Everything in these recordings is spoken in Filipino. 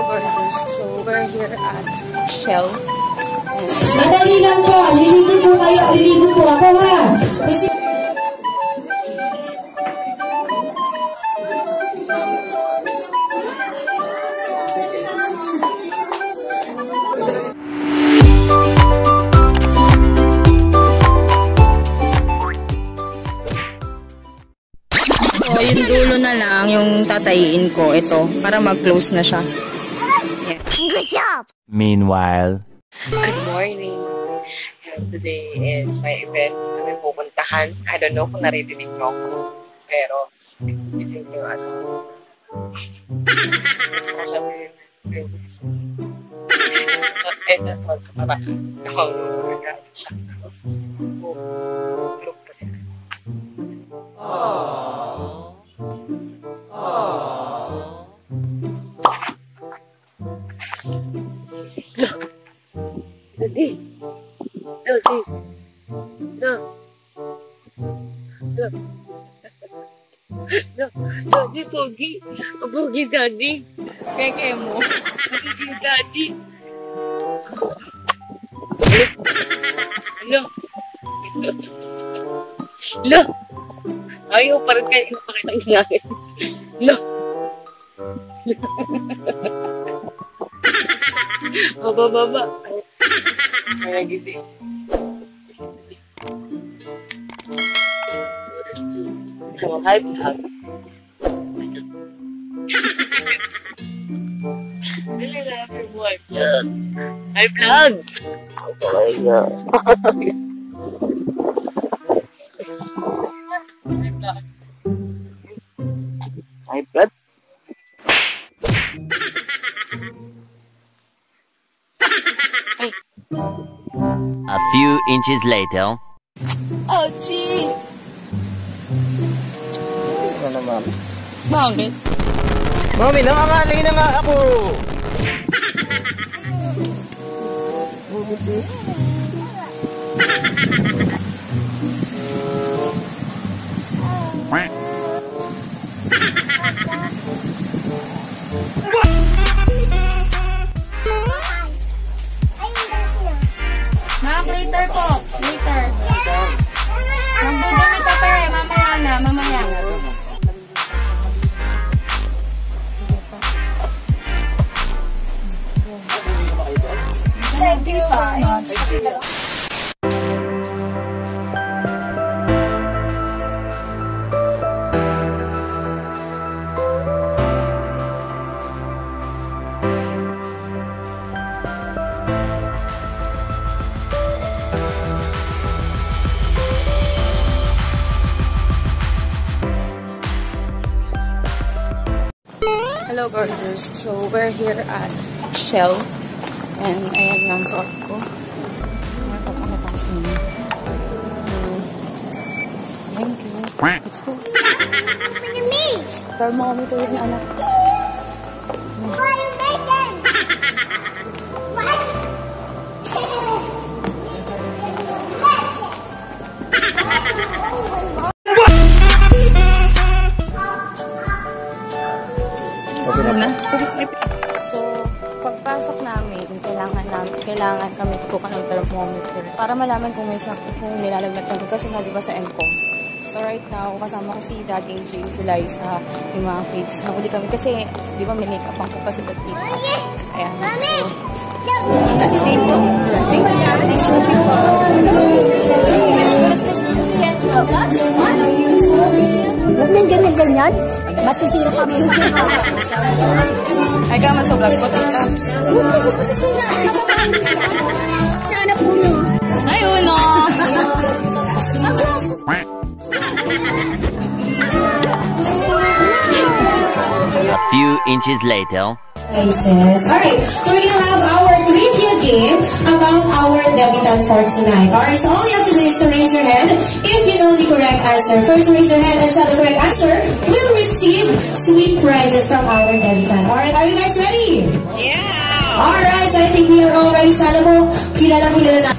gorgeous. So, we're here at Shell. Madali lang po. Liligo po kayo. Liligo po ako ha. Kasi yung dulo na lang yung tatayin ko. Ito, para mag-close na siya. Yeah. Good job! Meanwhile, good morning. Today is my event na may pupuntahan. I don't know kung naririnig nyo ako. Pero, gising nyo aso ko. Sa para akong nagagalit siya. Look kasi. Daddy! Daddy! No! No! No! Daddy, pogi! Pogi, daddy! Keke mo. Pogi, daddy! Hello! Hello! Ayaw, parang kayo ipakita ko sa akin. Hello! Baba. Ay, gising. So, hi, vlog. Dili na, happy boy. Hi, vlog. Hi, vlog. a few inches later. Ouchie! Ano na, ma'am? Bakit? Mami, nangangalay na nga ako! Ma'am, later po. Later. Nagdudumi ka pa eh. Mamaya na. Mamaya. Thank you. Hello gorgeous. So we're here at Shell and ayan nga ang suot ko. Matapos nila. Thank you. Let's go. Thermometer yun na anak. What are you making? What? So, pagpasok namin, kailangan kami tutukan ng thermometer para malaman kung may kung nilalagnat kami kasi nga diba sa Encom. So right now, kasama ko si Dad, AJ, si Liza, yung mga kids. Nahuli kami kasi, di ba may make-up ang kapasitat dito. Ayan. So, let's dito. huwag nang ganyan-ganyan. Masisira kami. Ay ka man sa vlog ko. Masisira. Nanap mo mo. Ay, uno! A few inches later. Alright, so we're gonna have our trivia game about our debutant for tonight. Alright, so all you have to do is to raise your hand if you know the correct answer. First, raise your hand and tell the correct answer. We'll receive sweet prizes from our debutant. Alright, are you guys ready? Yeah! Alright, so I think we are all ready. Sana po, kilala na.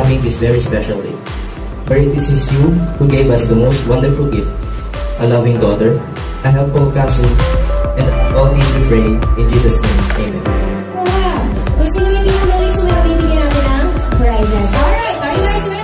having this very special day. For it is you who gave us the most wonderful gift, a loving daughter, a helpful cousin, and all these we pray in Jesus' name. Amen. Wow! Kung sino yung pinagaling sila, bibigyan natin ng prizes. Alright, are you guys ready?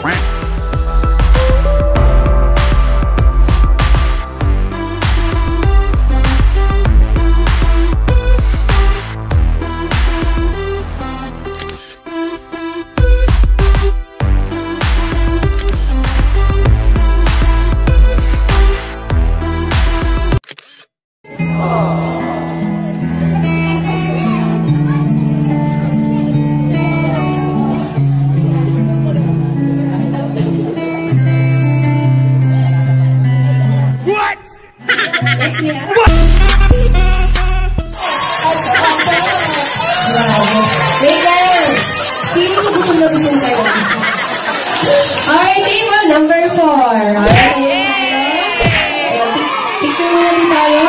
Next we have... Wait lang! Feeling ko gutom na gutom kayo. Alright, table number 4. Alright, picture muna din tayo.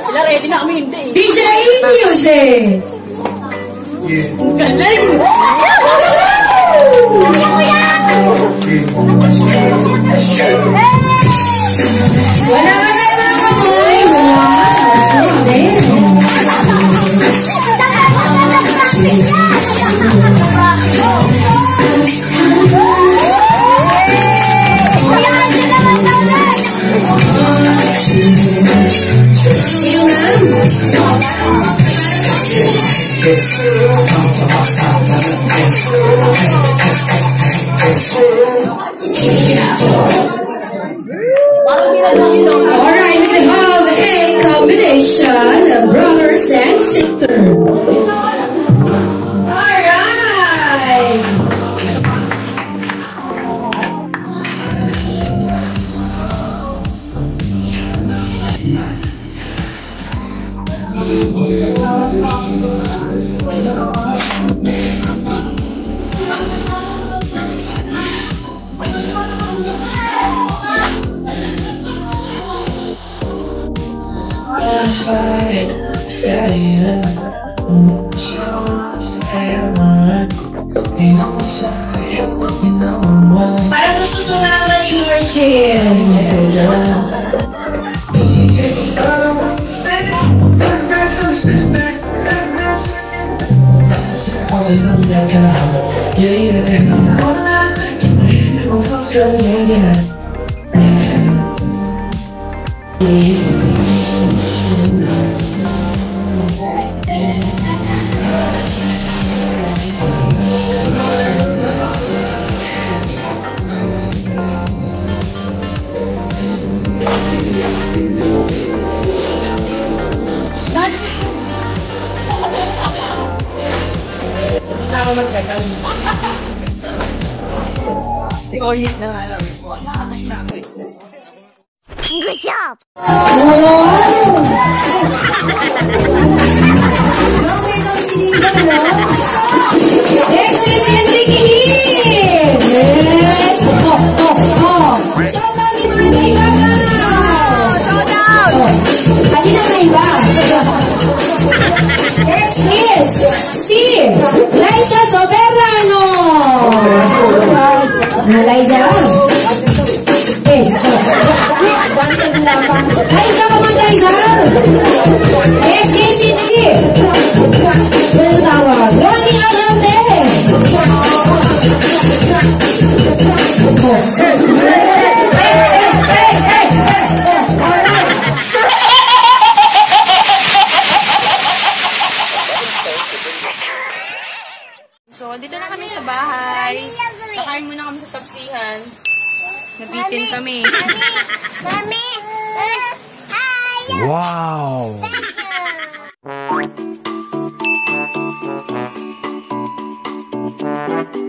Sila ready na kami hindi. DJ Music! Galing! Wala ka na mga kamoy! Alright, we have a combination of brothers and sisters. Parang gusto sumama ni Marshall. Good job! Next is Enrique Hill! Yes! Shoutout ni mga kaibagan! Shoutout! Halina na iba! Next is si Liza Soberano! Liza? Liza, come on, Liza! Next is Cindy! Ano tawag? Ronnie Alante! So, dito na kami sa bahay. Nakain muna kami sa tapsihan. Nabitin kami. Mami! Wow! Thank you!